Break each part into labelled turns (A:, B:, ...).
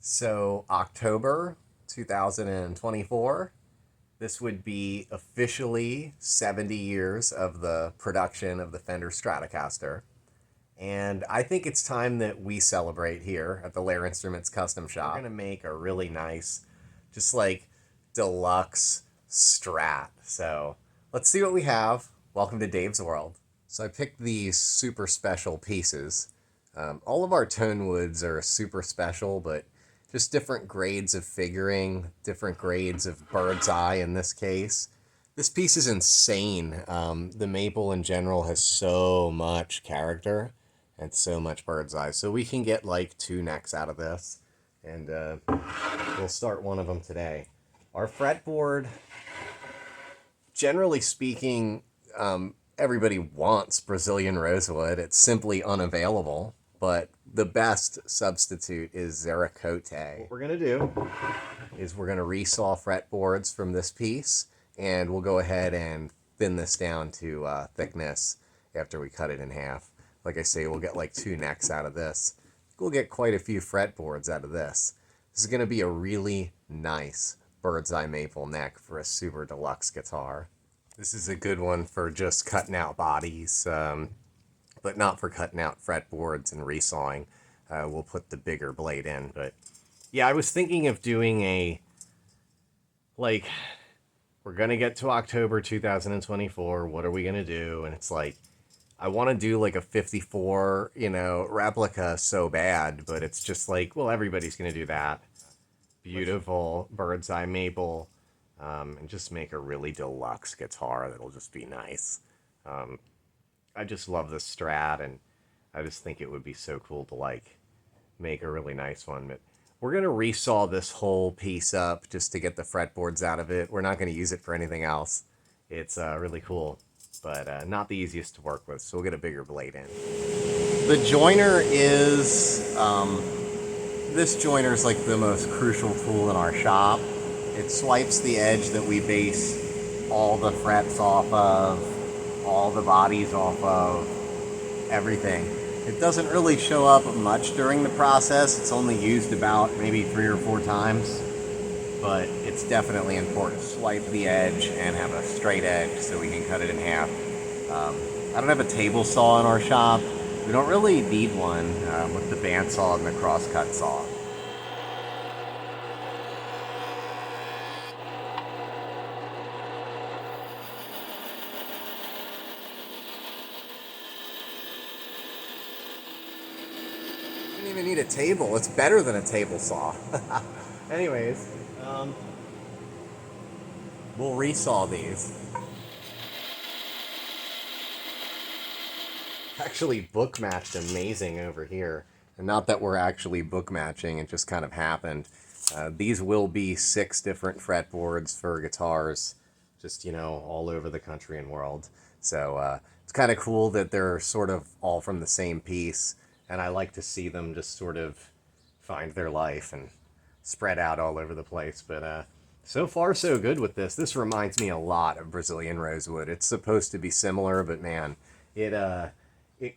A: So October 2024, this would be officially 70 years of the production of the Fender Stratocaster. And I think it's time that we celebrate here at the Lehr Instruments Custom Shop. We're going to make a really nice, just like deluxe Strat. So let's see what we have. Welcome to Dave's World. So I picked these super special pieces. All of our tone woods are super special, but just different grades of figuring, different grades of bird's eye in this case. This piece is insane. The maple in general has so much character and so much bird's eye. So we can get like 2 necks out of this, and we'll start one of them today. Our fretboard, generally speaking, everybody wants Brazilian rosewood. It's simply unavailable, but the best substitute is Zeracote. What we're going to do is we're going to resaw fretboards from this piece, and we'll go ahead and thin this down to thickness after we cut it in half. Like I say, we'll get like 2 necks out of this. We'll get quite a few fretboards out of this. This is going to be a really nice bird's eye maple neck for a super deluxe guitar. This is a good one for just cutting out bodies, but not for cutting out fretboards and resawing. We'll put the bigger blade in. But yeah, I was thinking of doing a, like, we're going to get to October 2024. What are we going to do? And it's like, I want to do like a 54, replica so bad, but it's just like, well, everybody's going to do that. Beautiful bird's eye maple, and just make a really deluxe guitar that'll just be nice. I just love this Strat, and I just think it would be so cool to like make a really nice one. But we're going to resaw this whole piece up just to get the fretboards out of it. We're not going to use it for anything else. It's really cool, but not the easiest to work with, so we'll get a bigger blade in. The joiner is, this joiner is like the most crucial tool in our shop. It swipes the edge that we base all the frets off of, all the bodies off of, everything. It doesn't really show up much during the process. It's only used about maybe 3 or 4 times, but it's definitely important. Swipe the edge and have a straight edge so we can cut it in half. I don't have a table saw in our shop. We don't really need one with the bandsaw and the crosscut saw. You don't even need a table. It's better than a table saw. Anyways, we'll resaw these. Actually book matched amazing over here, and not that we're actually book matching, it just kind of happened. These will be 6 different fretboards for guitars, just all over the country and world. So it's kind of cool that they're sort of all from the same piece, and I like to see them just sort of find their life and spread out all over the place. But so far so good with this. This reminds me a lot of Brazilian rosewood. It's supposed to be similar, but man, it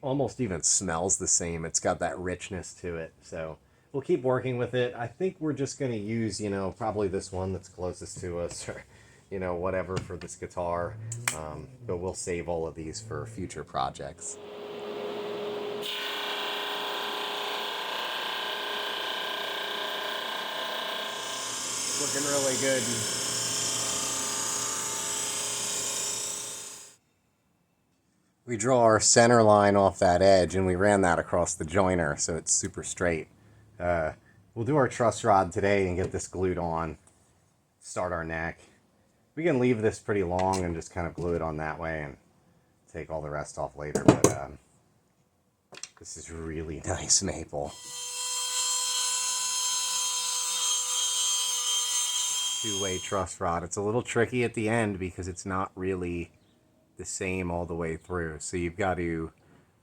A: almost even smells the same. It's got that richness to it. So we'll keep working with it. I think we're just going to use, probably this one that's closest to us, or, whatever for this guitar. But we'll save all of these for future projects. Looking really good. We draw our center line off that edge, and we ran that across the joiner, so it's super straight. We'll do our truss rod today and get this glued on, start our neck. We can leave this pretty long and just kind of glue it on that way and take all the rest off later, but this is really nice maple. 2-way truss rod. It's a little tricky at the end because it's not really the same all the way through, so you've got to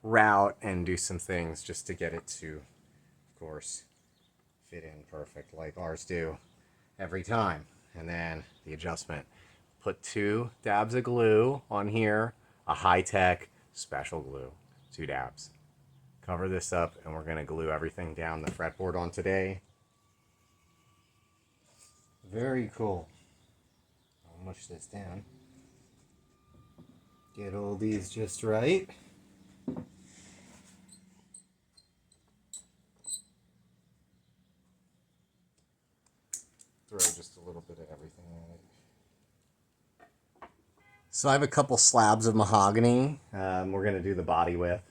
A: route and do some things just to get it to, of course, fit in perfect like ours do every time. And then the adjustment. Put 2 dabs of glue on here, a high-tech special glue, 2 dabs. Cover this up, and we're going to glue everything down the fretboard on today. Very cool. I'll mush this down. Get all these just right. Throw just a little bit of everything in it. So I have a couple slabs of mahogany we're going to do the body with.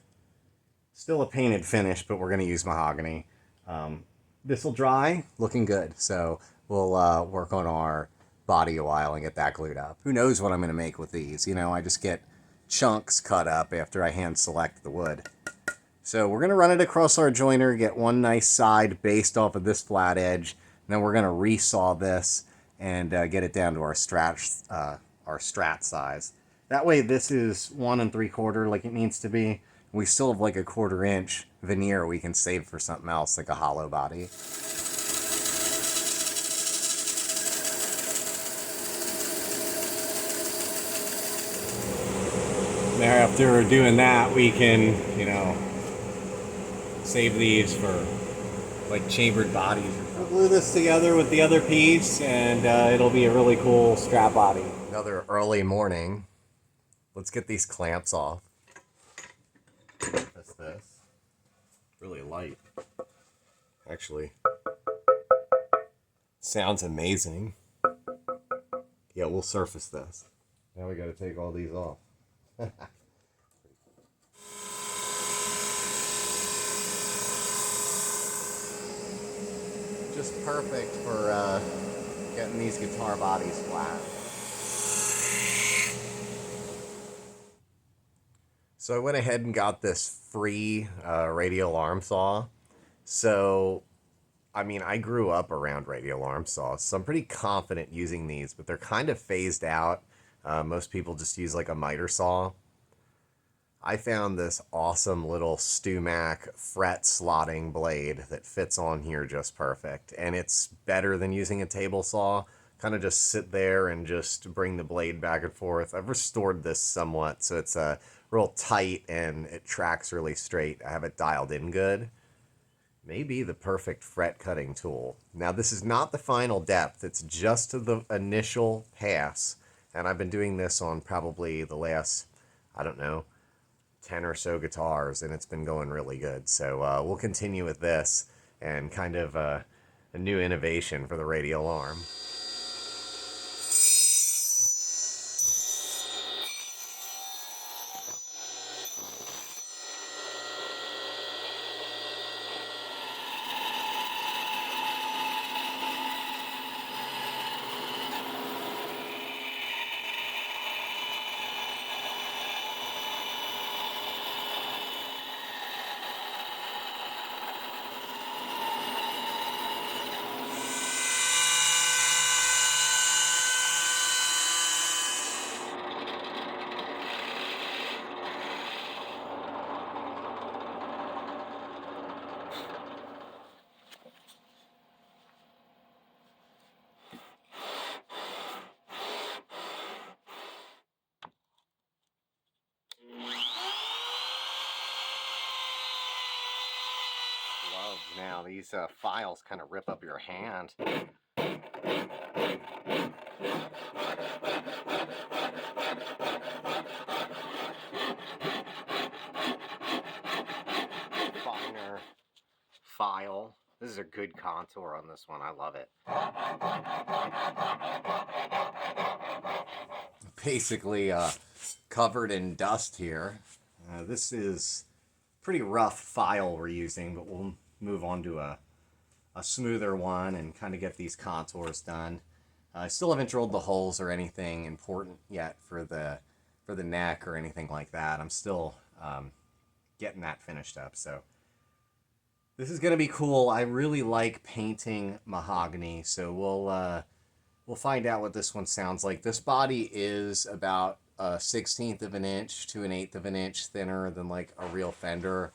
A: Still a painted finish, but we're going to use mahogany. This will dry, looking good. So we'll work on our body a while and get that glued up. Who knows what I'm going to make with these? You know, I just get chunks cut up after I hand select the wood. So we're going to run it across our joiner, get one nice side based off of this flat edge, and then we're going to resaw this and get it down to our strat size. That way this is 1 3/4 like it needs to be. We still have like a 1/4 inch veneer we can save for something else, like a hollow body. There, after doing that, we can, you know, save these for like chambered bodies. We'll glue this together with the other piece and it'll be a really cool strap body. Another early morning. Let's get these clamps off. That's this. Really light. Actually, sounds amazing. Yeah, we'll surface this. Now we got to take all these off. Just perfect for getting these guitar bodies flat. So I went ahead and got this free radial arm saw. So, I mean, I grew up around radial arm saws, so I'm pretty confident using these, but they're kind of phased out. Most people just use like a miter saw. I found this awesome little StewMac fret slotting blade that fits on here just perfect. And it's better than using a table saw. Kind of just sit there and just bring the blade back and forth. I've restored this somewhat, so it's real tight and it tracks really straight. I have it dialed in good. Maybe the perfect fret cutting tool. Now this is not the final depth, it's just the initial pass. And I've been doing this on probably the last, I don't know, 10 or so guitars, and it's been going really good. So we'll continue with this and kind of a new innovation for the radial arm. Now these files kind of rip up your hand. Finer file. This is a good contour on this one. I love it. Basically covered in dust here. This is pretty rough file we're using, but we'll move on to a smoother one and kind of get these contours done. I still haven't drilled the holes or anything important yet for the neck or anything like that. I'm still getting that finished up. So this is going to be cool. I really like painting mahogany, so we'll find out what this one sounds like. This body is about a 1/16 of an inch to an 1/8 of an inch thinner than like a real Fender.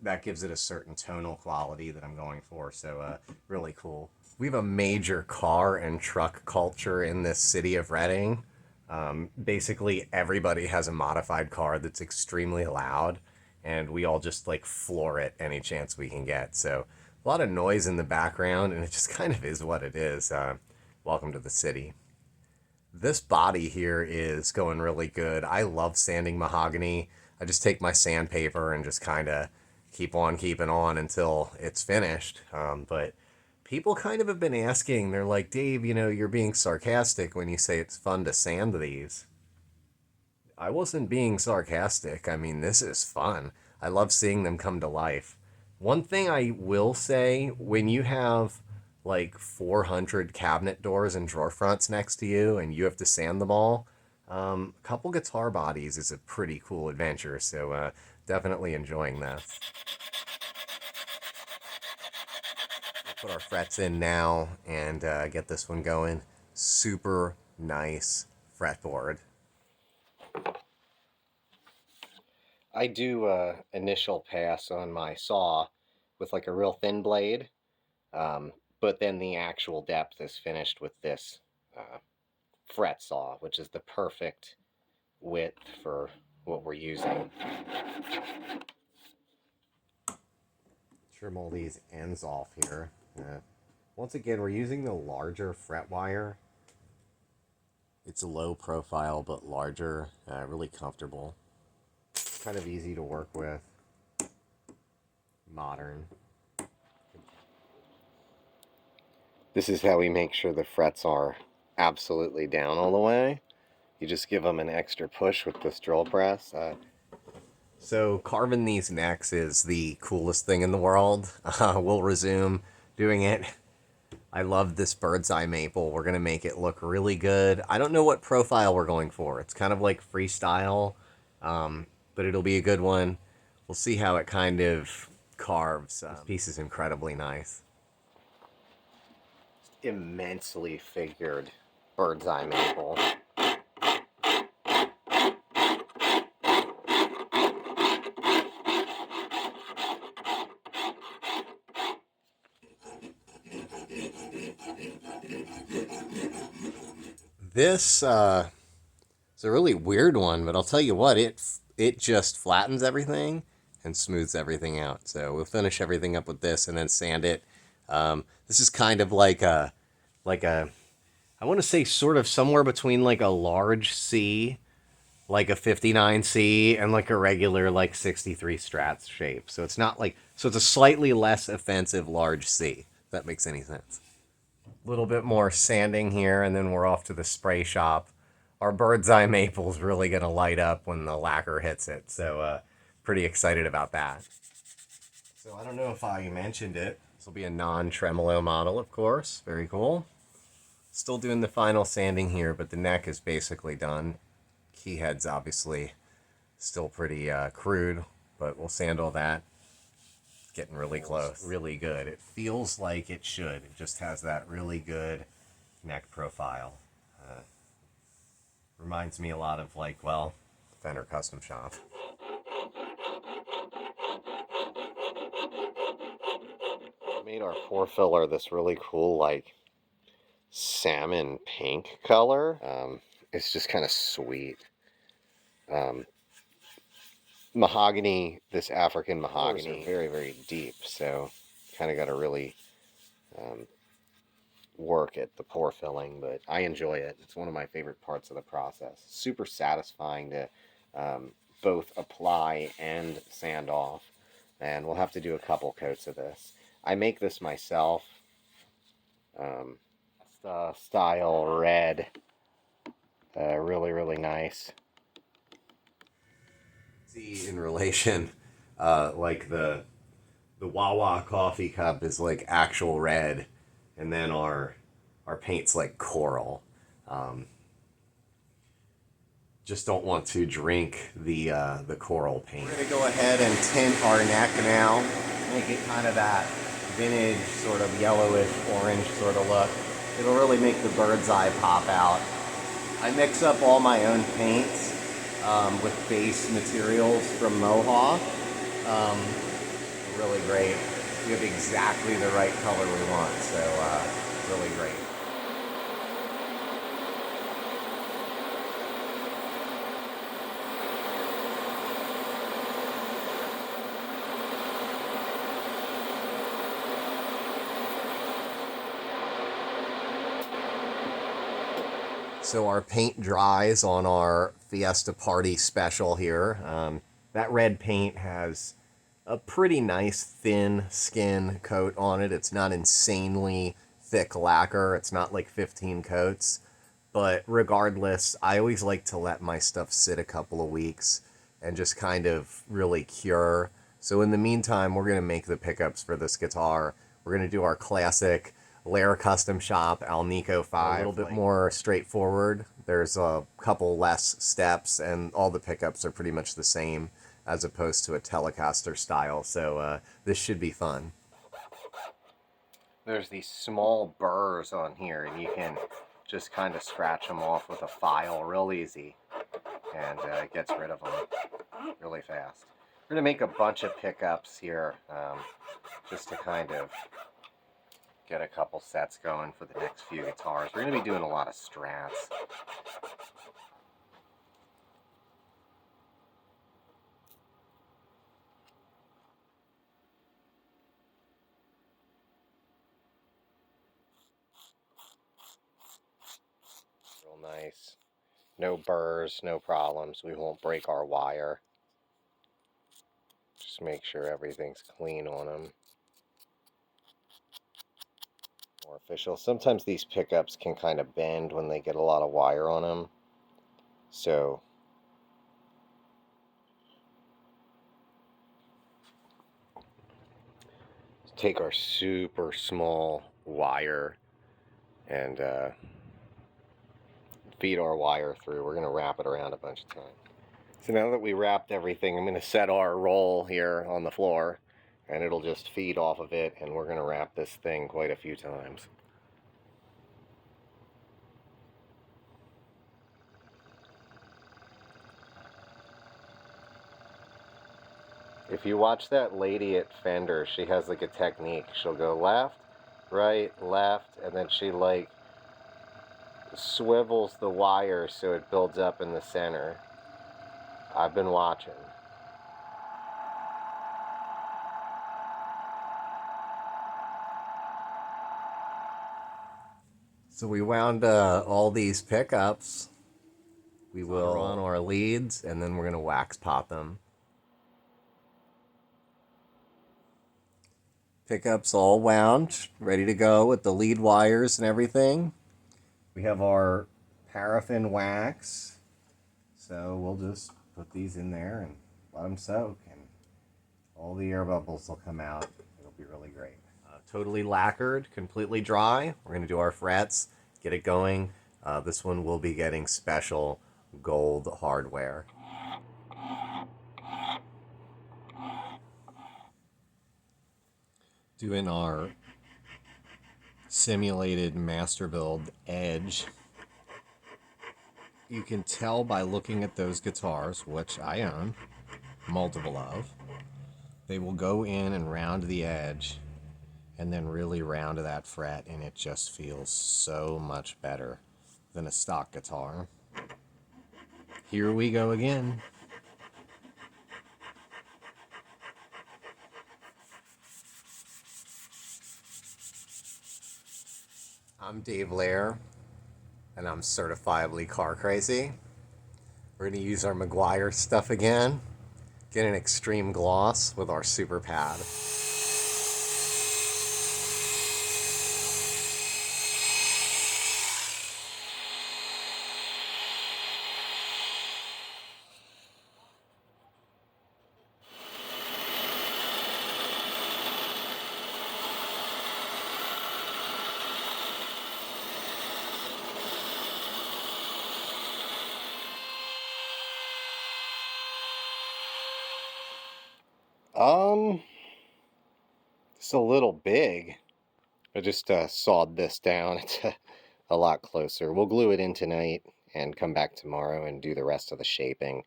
A: That gives it a certain tonal quality that I'm going for, so really cool. We have a major car and truck culture in this city of Reading. Basically everybody has a modified car that's extremely loud, and we all just like floor it any chance we can get. So a lot of noise in the background, and it just kind of is what it is. welcome to the city. This body here is going really good. I love sanding mahogany. I just take my sandpaper and just kind of keep on keeping on until it's finished. But people kind of have been asking, they're like, Dave, you're being sarcastic when you say it's fun to sand these. I wasn't being sarcastic. I mean, this is fun. I love seeing them come to life. One thing I will say, when you have like 400 cabinet doors and drawer fronts next to you and you have to sand them all, a couple guitar bodies is a pretty cool adventure. So definitely enjoying this. Put our frets in now and get this one going. Super nice fretboard. I do initial pass on my saw with like a real thin blade, but then the actual depth is finished with this fret saw, which is the perfect width for what we're using. Trim all these ends off here. Once again, we're using the larger fret wire. It's a low profile but larger, really comfortable. Kind of easy to work with. Modern. This is how we make sure the frets are absolutely down all the way. You just give them an extra push with this drill press. So carving these necks is the coolest thing in the world. We'll resume doing it. I love this bird's eye maple. We're going to make it look really good. I don't know what profile we're going for. It's kind of like freestyle, but it'll be a good one. We'll see how it kind of carves. This piece is incredibly nice. Immensely figured bird's eye maple. This is a really weird one, but I'll tell you what, it just flattens everything and smooths everything out. So we'll finish everything up with this and then sand it. This is kind of like a, I want to say sort of somewhere between like a large C, like a 59C, and like a regular like 63 Strats shape. So it's not like, so it's a slightly less offensive large C, if that makes any sense. A little bit more sanding here, and then we're off to the spray shop. Our bird's eye maple is really going to light up when the lacquer hits it, so pretty excited about that. So I don't know if I mentioned it. This will be a non-tremolo model, of course. Very cool. Still doing the final sanding here, but the neck is basically done. Key head's obviously still pretty crude, but we'll sand all that. Getting really close. Really good. It feels like it should. It just has that really good neck profile. Reminds me a lot of like, well, Lehr Custom Shop. Made our pore filler this really cool like salmon pink color. It's just kind of sweet. Mahogany, this African mahogany, very, very deep, so kind of got to really work at the pore filling, but I enjoy it. It's one of my favorite parts of the process. Super satisfying to both apply and sand off, and we'll have to do a couple coats of this. I make this myself. Style red, really, really nice. See, in relation, like the Wawa coffee cup is like actual red, and then our paint's like coral. Just don't want to drink the coral paint. We're gonna go ahead and tint our neck now, make it kind of that vintage sort of yellowish orange sort of look. It'll really make the bird's eye pop out. I mix up all my own paints with base materials from Mohawk. Really great. We have exactly the right color we want, so really great. So our paint dries on our Fiesta Party special here. That red paint has a pretty nice thin skin coat on it. It's not insanely thick lacquer. It's not like 15 coats. But regardless, I always like to let my stuff sit a couple of weeks and just kind of really cure. So in the meantime, we're going to make the pickups for this guitar. We're going to do our classic Lehr Custom Shop Alnico 5. A little bit more straightforward. There's a couple less steps, and all the pickups are pretty much the same as opposed to a Telecaster style. So this should be fun. There's these small burrs on here, and you can just kind of scratch them off with a file real easy, and it gets rid of them really fast. We're going to make a bunch of pickups here just to kind of get a couple sets going for the next few guitars. We're going to be doing a lot of Strats. Real nice. No burrs, no problems. We won't break our wire. Just make sure everything's clean on them. More official. Sometimes these pickups can kind of bend when they get a lot of wire on them. So take our super small wire and feed our wire through. We're going to wrap it around a bunch of times. So now that we wrapped everything, I'm going to set our roll here on the floor, and it'll just feed off of it, and we're going to wrap this thing quite a few times. If you watch that lady at Fender, she has like a technique. She'll go left, right, left, and then she like swivels the wire so it builds up in the center. I've been watching. So we wound all these pickups. We will run our leads, and then we're going to wax pot them. Pickups all wound, ready to go with the lead wires and everything. We have our paraffin wax. So we'll just put these in there and let them soak, and all the air bubbles will come out. It'll be really great. Totally lacquered, completely dry. We're going to do our frets, get it going. This one will be getting special gold hardware. Doing our simulated master build edge. You can tell by looking at those guitars, which I own multiple of, they will go in and round the edge and then really round to that fret, and it just feels so much better than a stock guitar. Here we go again. I'm Dave Lehr, and I'm certifiably car crazy. We're going to use our Meguiar stuff again. Get an extreme gloss with our super pad. It's a little big. I just sawed this down. It's a lot closer. We'll glue it in tonight and come back tomorrow and do the rest of the shaping.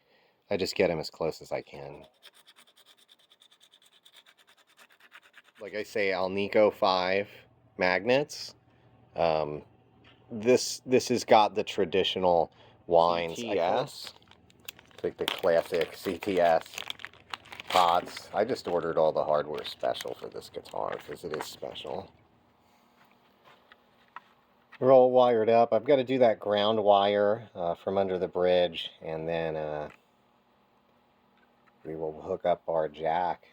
A: I just get them as close as I can. Like I say, Alnico 5 magnets. This has got the traditional wines. CTS. Like the classic CTS pots. I just ordered all the hardware special for this guitar because it is special. We're all wired up. I've got to do that ground wire from under the bridge, and then we will hook up our jack.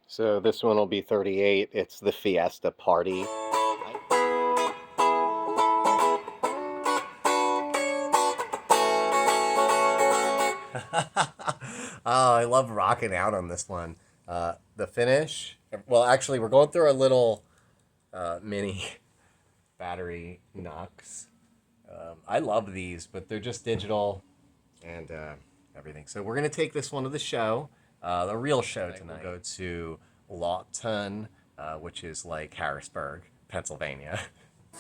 A: So this one will be 38. It's the Fiesta Party. Oh, I love rocking out on this one. The finish, well, actually, we're going through our little mini battery Nux. I love these, but they're just digital and everything. So we're going to take this one to the show, the real show tonight. We'll go to Lawton, which is like Harrisburg, Pennsylvania.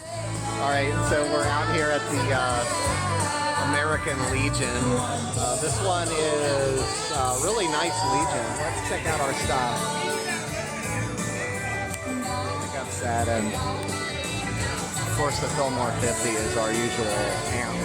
A: All right, so we're out here at the American Legion. This one is a really nice Legion. Let's check out our stuff. Pick up set, and of course the Fillmore 50 is our usual amp.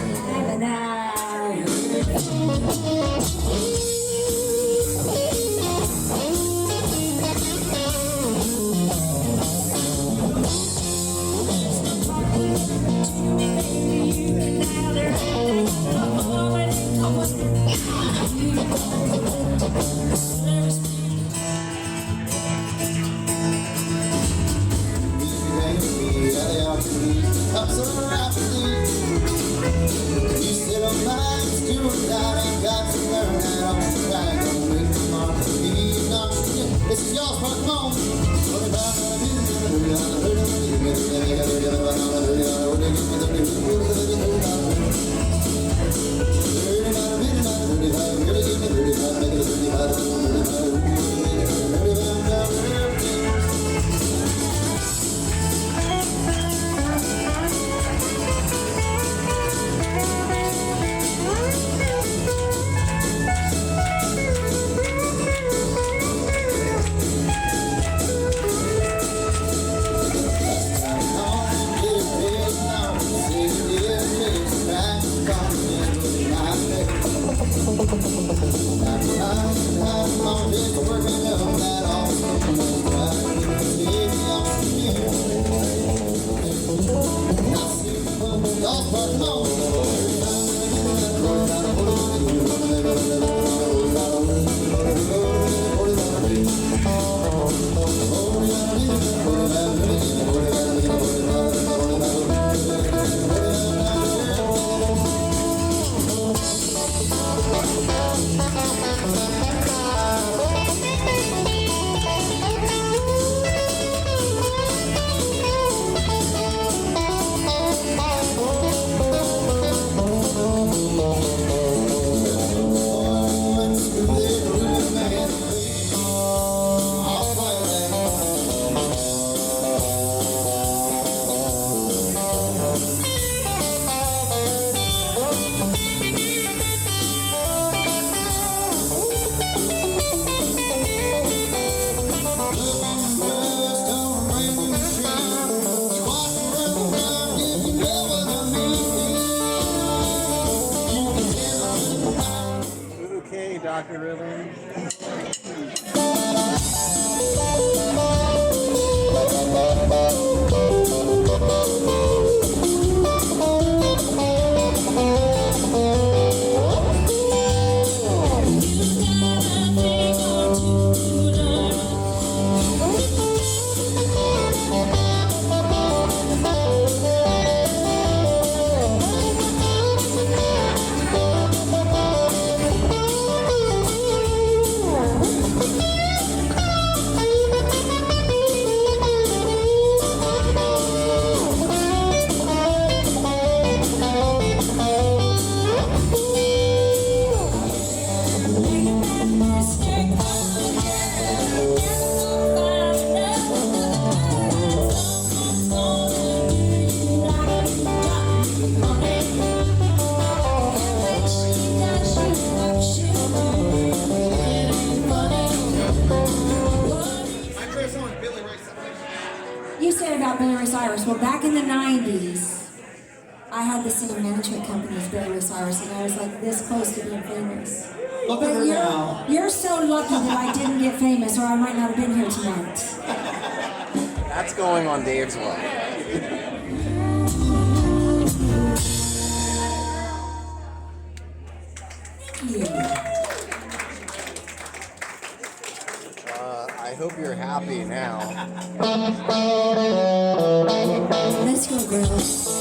A: Dr. Rhythm.
B: You said about Billy Cyrus. Well, back in the 90s, I had the same management company as Billy Cyrus, and I was like this close to being famous.
C: Look at her now.
B: You're so lucky that I didn't get famous, or I might not have been here tonight.
A: That's going on Dave's wall. I hope you're happy now.
B: Let's go, girls.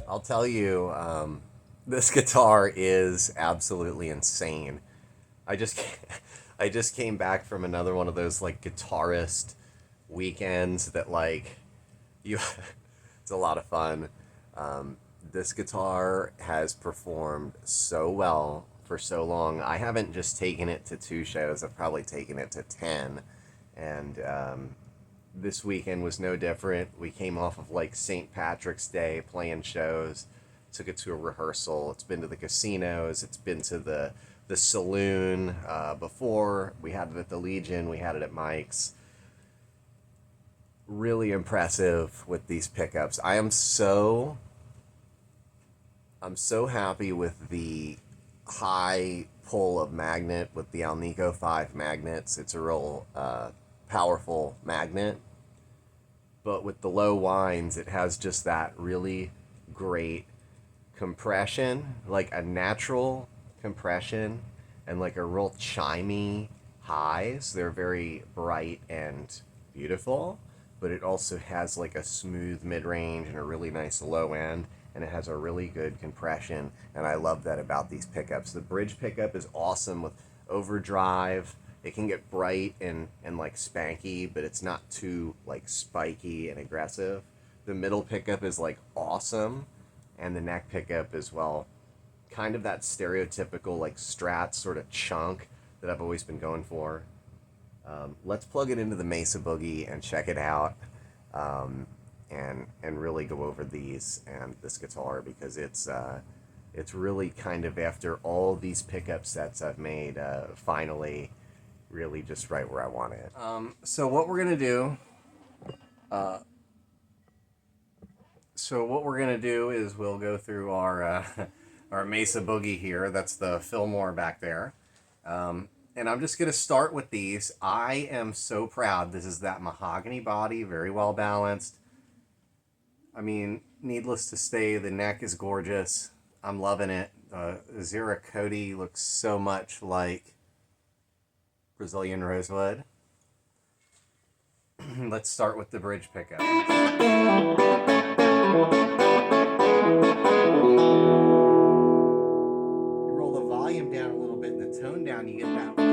A: I'll tell you, this guitar is absolutely insane. I just I just came back from another one of those like guitarist weekends that like you it's a lot of fun. This guitar has performed so well for so long. I haven't just taken it to 2 shows, I've probably taken it to 10. And this weekend was no different. We came off of like St. Patrick's Day playing shows, took it to a rehearsal. It's been to the casinos, it's been to the saloon before. We had it at the Legion, we had it at Mike's. Really impressive with these pickups. I'm so happy with the high pull of magnet with the Alnico 5 magnets. It's a real powerful magnet, but with the low winds it has just that really great compression, like a natural compression, and like a real chimey highs. They're very bright and beautiful, but it also has like a smooth mid-range and a really nice low end, and it has a really good compression, and I love that about these pickups. The bridge pickup is awesome with overdrive. It can get bright and like spanky, but it's not too like spiky and aggressive. The middle pickup is like awesome, and the neck pickup is, well, kind of that stereotypical like Strat sort of chunk that I've always been going for. Let's plug it into the Mesa Boogie and check it out, and really go over these and this guitar, because it's really kind of, after all these pickup sets I've made, finally really just right where I want it. So what we're gonna do is we'll go through our our Mesa Boogie here. That's the Fillmore back there. And I'm just gonna start with these. I am so proud. This is that mahogany body, very well balanced. I mean, needless to say, the neck is gorgeous. I'm loving it. Zera Cody looks so much like Brazilian rosewood. Let's start with the bridge pickup. You roll the volume down a little bit and the tone down, you get that one.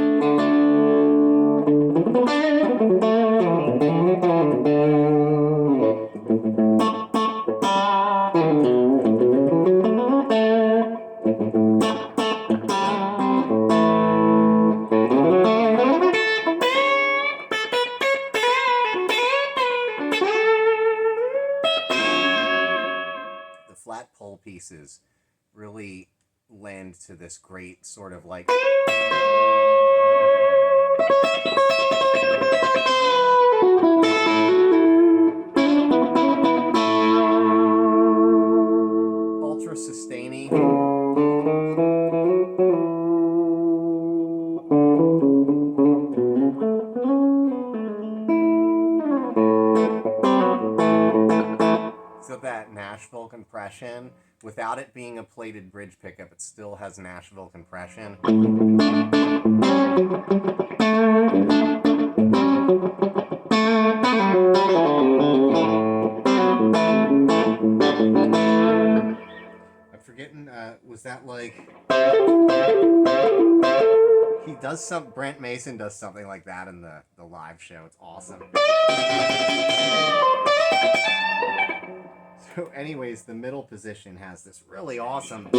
A: Flat pole pieces really lend to this great sort of like ultra sustaining. So that Nashville compression compression. Without it being a plated bridge pickup, it still has Nashville compression. I'm forgetting, was that like... He does some... Brent Mason does something like that in the live show. It's awesome. So anyways, the middle position has this really awesome...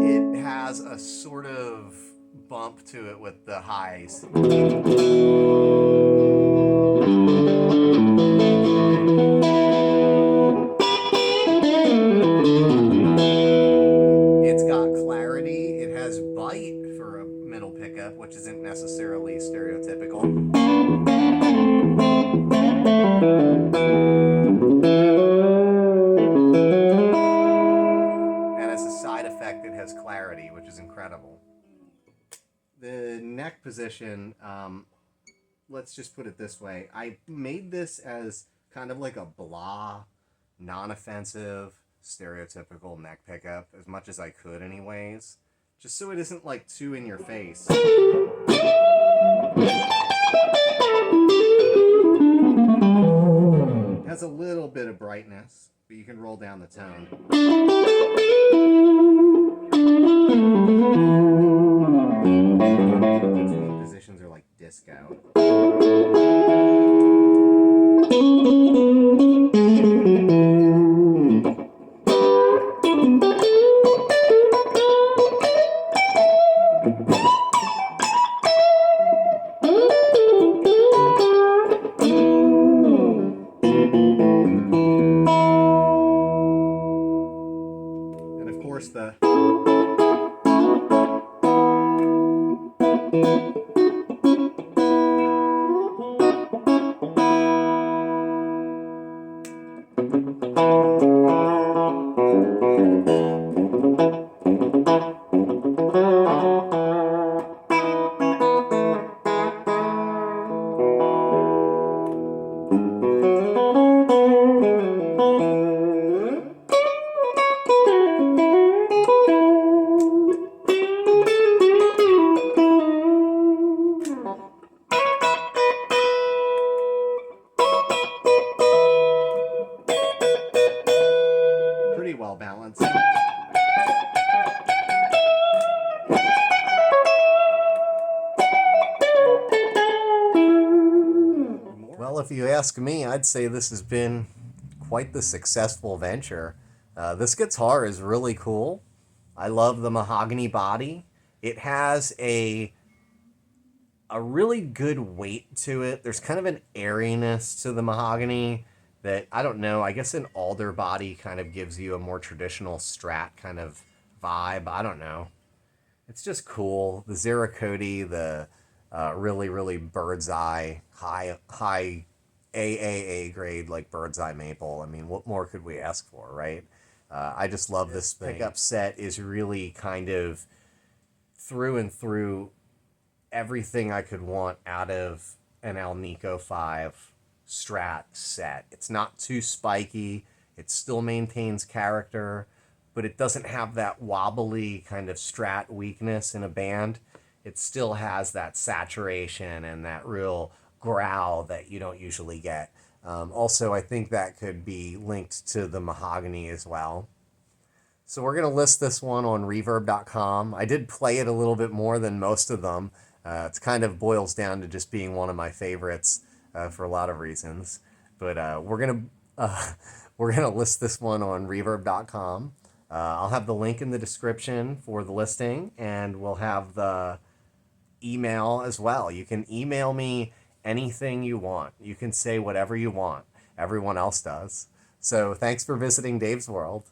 A: It has a sort of bump to it with the highs. It's got clarity. It has bite for a middle pickup, which isn't necessarily stereotypical. And as a side effect, it has clarity, which is incredible. The neck position, let's just put it this way. I made this as kind of like a blah, non-offensive, stereotypical neck pickup, as much as I could anyways. Just so it isn't like too in your face. It has a little bit of brightness, but you can roll down the tone. Between positions are like disco. And of course the... pretty well balanced. Well, if you ask me, I'd say this has been quite the successful venture. This guitar is really cool. I love the mahogany body. It has a really good weight to it. There's kind of an airiness to the mahogany that, I don't know, I guess an alder body kind of gives you a more traditional Strat kind of vibe. I don't know. It's just cool. The Zeracody, the really, really bird's eye, high AAA grade, like bird's eye maple. I mean, what more could we ask for, right? I just love this thing. Pickup set is really kind of through and through everything I could want out of an Alnico 5 Strat set. It's not too spiky. It still maintains character, but it doesn't have that wobbly kind of Strat weakness in a band. It still has that saturation and that real growl that you don't usually get. Also, I think that could be linked to the mahogany as well. So we're going to list this one on reverb.com. I did play it a little bit more than most of them. It kind of boils down to just being one of my favorites for a lot of reasons. But we're gonna list this one on reverb.com. I'll have the link in the description for the listing, and we'll have the email as well. You can email me anything you want. You can say whatever you want. Everyone else does. So thanks for visiting Dave's World.